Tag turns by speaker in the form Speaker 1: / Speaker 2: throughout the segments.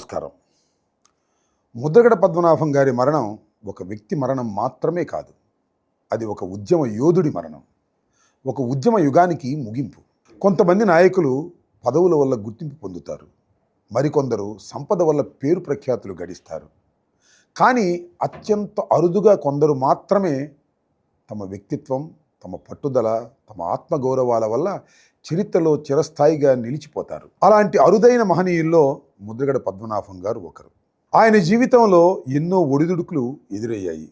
Speaker 1: నమస్కారం. ముద్రగడ పద్మనాభం గారి మరణం ఒక వ్యక్తి మరణం మాత్రమే కాదు. అది ఒక ఉద్యమ యోధుడి మరణం. ఒక ఉద్యమ యుగానికి ముగింపు. కొంతమంది నాయకులు పదవుల వల్ల గుర్తింపు పొందుతారు. మరికొందరు సంపద వల్ల పేరు ప్రఖ్యాతులు గడిస్తారు. కానీ అత్యంత అరుదుగా కొందరు మాత్రమే తమ వ్యక్తిత్వం, తమ పట్టుదల, తమ ఆత్మగౌరవాల వల్ల చరిత్రలో చిరస్థాయిగా నిలిచిపోతారు. అలాంటి అరుదైన మహనీయుల్లో ముద్రగడ పద్మనాభం గారు ఒకరు. ఆయన జీవితంలో ఎన్నో ఒడిదుడుకులు ఎదురయ్యాయి.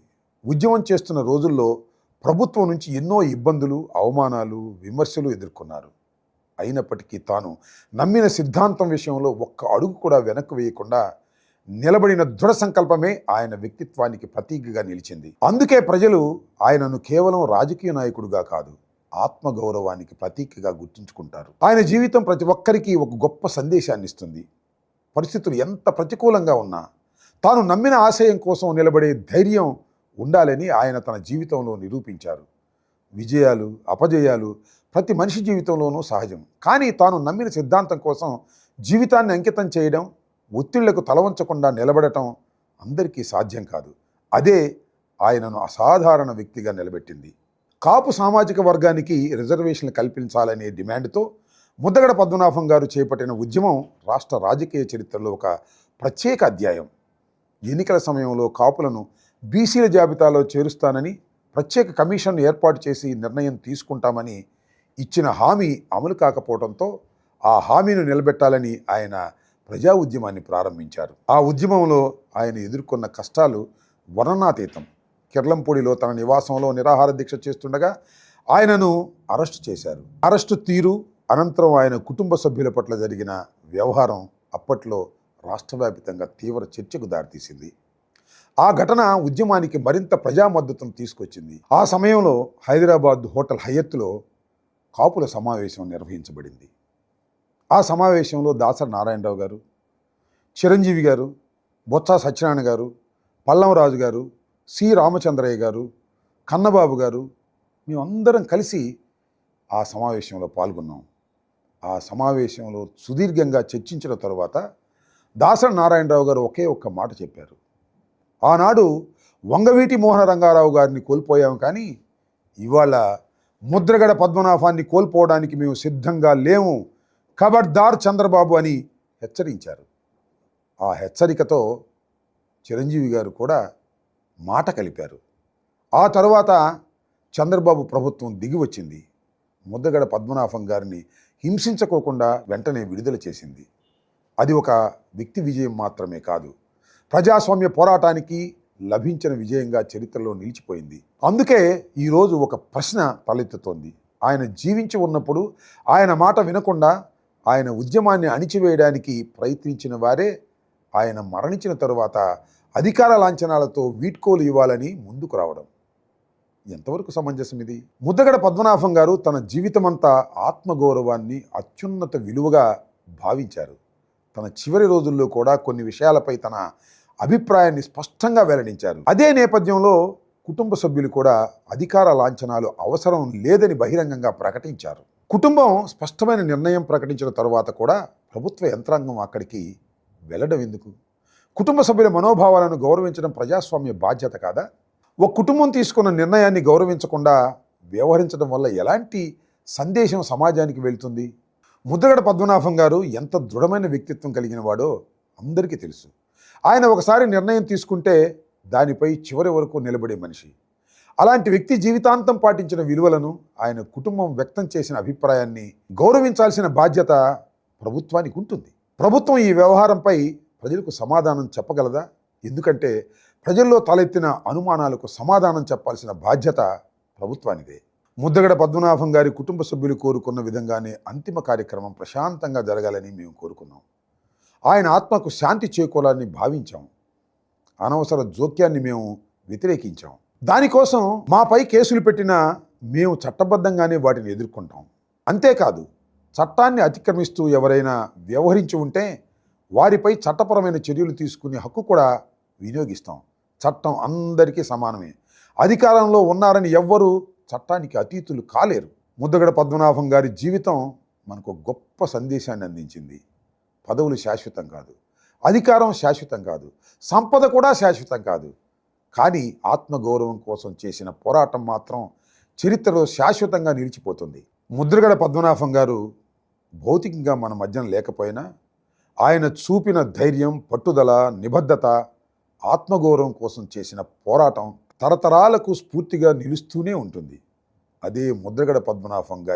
Speaker 1: ఉద్యమం చేస్తున్న రోజుల్లో ప్రభుత్వం నుంచి ఎన్నో ఇబ్బందులు, అవమానాలు, విమర్శలు ఎదుర్కొన్నారు. అయినప్పటికీ తాను నమ్మిన సిద్ధాంతం విషయంలో ఒక్క అడుగు కూడా వెనక్కు వేయకుండా నిలబడిన దృఢ సంకల్పమే ఆయన వ్యక్తిత్వానికి ప్రతీకగా నిలిచింది. అందుకే ప్రజలు ఆయనను కేవలం రాజకీయ నాయకుడిగా కాదు, ఆత్మగౌరవానికి ప్రతీకగా గుర్తుంచుకుంటారు. ఆయన జీవితం ప్రతి ఒక్కరికి ఒక గొప్ప సందేశాన్ని ఇస్తుంది. పరిస్థితులు ఎంత ప్రతికూలంగా ఉన్నా తాను నమ్మిన ఆశయం కోసం నిలబడే ధైర్యం ఉండాలని ఆయన తన జీవితంలో నిరూపించారు. విజయాలు, అపజయాలు ప్రతి మనిషి జీవితంలోనూ సహజం. కానీ తాను నమ్మిన సిద్ధాంతం కోసం జీవితాన్ని అంకితం చేయడం, ఒత్తిళ్లకు తలవంచకుండా నిలబడటం అందరికీ సాధ్యం కాదు. అదే ఆయనను అసాధారణ వ్యక్తిగా నిలబెట్టింది. కాపు సామాజిక వర్గానికి రిజర్వేషన్లు కల్పించాలనే డిమాండ్తో ముద్రగడ పద్మనాభం గారు చేపట్టిన ఉద్యమం రాష్ట్ర రాజకీయ చరిత్రలో ఒక ప్రత్యేక అధ్యాయం. ఎన్నికల సమయంలో కాపులను బీసీల జాబితాలో చేరుస్తానని ప్రత్యేక కమిషన్ ఏర్పాటు చేసి నిర్ణయం తీసుకుంటామని ఇచ్చిన హామీ అమలు కాకపోవడంతో ఆ హామీని నిలబెట్టాలని ఆయన ప్రజా ఉద్యమాన్ని ప్రారంభించారు. ఆ ఉద్యమంలో ఆయన ఎదుర్కొన్న కష్టాలు వర్ణనాతీతం. కిర్లంపూడిలో తన నివాసంలో నిరాహార దీక్ష చేస్తుండగా ఆయనను అరెస్టు చేశారు. అరెస్టు తీరు అనంతరం ఆయన కుటుంబ సభ్యుల పట్ల జరిగిన వ్యవహారం అప్పట్లో రాష్ట్రవ్యాప్తంగా తీవ్ర చర్చకు దారితీసింది. ఆ ఘటన ఉద్యమానికి మరింత ప్రజా మద్దతును తీసుకొచ్చింది. ఆ సమయంలో హైదరాబాద్ హోటల్ హయత్తులో కాపుల సమావేశం నిర్వహించబడింది. ఆ సమావేశంలో దాసరి నారాయణరావు గారు, చిరంజీవి గారు, బొత్స సత్యనారాయణ గారు, పల్లంరాజు గారు, సి రామచంద్రయ్య గారు, కన్నబాబు గారు, మేమందరం కలిసి ఆ సమావేశంలో పాల్గొన్నాం. ఆ సమావేశంలో సుదీర్ఘంగా చర్చించిన తరువాత దాసరి నారాయణరావు గారు ఒకే ఒక్క మాట చెప్పారు. ఆనాడు వంగవీటి మోహన రంగారావు గారిని కోల్పోయాము, కానీ ఇవాళ ముద్రగడ పద్మనాభాన్ని కోల్పోవడానికి మేము సిద్ధంగా లేము, ఖబర్దార్ చంద్రబాబు అని హెచ్చరించారు. ఆ హెచ్చరికతో చిరంజీవి గారు కూడా మాట కలిపారు. ఆ తర్వాత చంద్రబాబు ప్రభుత్వం దిగి వచ్చింది. ముద్రగడ పద్మనాభం గారిని హింసించుకోకుండా వెంటనే విడుదల చేసింది. అది ఒక వ్యక్తి విజయం మాత్రమే కాదు, ప్రజాస్వామ్య పోరాటానికి లభించిన విజయంగా చరిత్రలో నిలిచిపోయింది. అందుకే ఈరోజు ఒక ప్రశ్న తలెత్తుతోంది. ఆయన జీవించి ఉన్నప్పుడు ఆయన మాట వినకుండా ఆయన ఉద్యమాన్ని అణిచివేయడానికి ప్రయత్నించిన వారే ఆయన మరణించిన తరువాత అధికార లాంఛనాలతో వీడ్కోలు ఇవ్వాలని ముందుకు రావడం ఎంతవరకు సమంజసం ఇది? ముద్రగడ పద్మనాభం గారు తన జీవితమంతా ఆత్మగౌరవాన్ని అత్యున్నత విలువగా భావించారు. తన చివరి రోజుల్లో కూడా కొన్ని విషయాలపై తన అభిప్రాయాన్ని స్పష్టంగా వెల్లడించారు. అదే నేపథ్యంలో కుటుంబ సభ్యులు కూడా అధికార లాంఛనాలు అవసరం లేదని బహిరంగంగా ప్రకటించారు. కుటుంబం స్పష్టమైన నిర్ణయం ప్రకటించిన తరువాత కూడా ప్రభుత్వ యంత్రాంగం అక్కడికి వెళ్ళడం ఎందుకు? కుటుంబ సభ్యుల మనోభావాలను గౌరవించడం ప్రజాస్వామ్య బాధ్యత కాదా? ఒక కుటుంబం తీసుకున్న నిర్ణయాన్ని గౌరవించకుండా వ్యవహరించడం వల్ల ఎలాంటి సందేశం సమాజానికి వెళ్తుంది? ముద్రగడ పద్మనాభం గారు ఎంత దృఢమైన వ్యక్తిత్వం కలిగిన వాడో అందరికీ తెలుసు. ఆయన ఒకసారి నిర్ణయం తీసుకుంటే దానిపై చివరి వరకు నిలబడే మనిషి. అలాంటి వ్యక్తి జీవితాంతం పాటించిన విలువలను, ఆయన కుటుంబం వ్యక్తం చేసిన అభిప్రాయాన్ని గౌరవించాల్సిన బాధ్యత ప్రభుత్వానికి ఉంటుంది. ప్రభుత్వం ఈ వ్యవహారంపై ప్రజలకు సమాధానం చెప్పగలదా? ఎందుకంటే ప్రజల్లో తలెత్తిన అనుమానాలకు సమాధానం చెప్పాల్సిన బాధ్యత ప్రభుత్వానిదే. ముద్రగడ పద్మనాభం గారి కుటుంబ సభ్యులు కోరుకున్న విధంగానే అంతిమ కార్యక్రమం ప్రశాంతంగా జరగాలని మేము కోరుకున్నాం. ఆయన ఆత్మకు శాంతి చేకూరాలని భావించాం. అనవసర జోక్యాన్ని మేము వ్యతిరేకించాం. దానికోసం మాపై కేసులు పెట్టినా మేము చట్టబద్ధంగానే వాటిని ఎదుర్కొంటాం. అంతేకాదు, చట్టాన్ని అతిక్రమిస్తూ ఎవరైనా వ్యవహరించి ఉంటే వారిపై చట్టపరమైన చర్యలు తీసుకునే హక్కు కూడా వినియోగిస్తాం. చట్టం అందరికీ సమానమే. అధికారంలో ఉన్నారని ఎవ్వరూ చట్టానికి అతీతులు కాలేరు. ముద్రగడ పద్మనాభం గారి జీవితం మనకు గొప్ప సందేశాన్ని అందించింది. పదవులు శాశ్వతం కాదు, అధికారం శాశ్వతం కాదు, సంపద కూడా శాశ్వతం కాదు. కానీ ఆత్మగౌరవం కోసం చేసిన పోరాటం మాత్రం చరిత్రలో శాశ్వతంగా నిలిచిపోతుంది. ముద్రగడ పద్మనాభం గారు భౌతికంగా మన మధ్యన లేకపోయినా ఆయన చూపిన ధైర్యం, పట్టుదల, నిబద్ధత, ఆత్మగౌరవం కోసం చేసిన పోరాటం తరతరాలకు స్ఫూర్తిగా నిలుస్తూనే ఉంటుంది. అదే ముద్రగడ పద్మనాభం గారి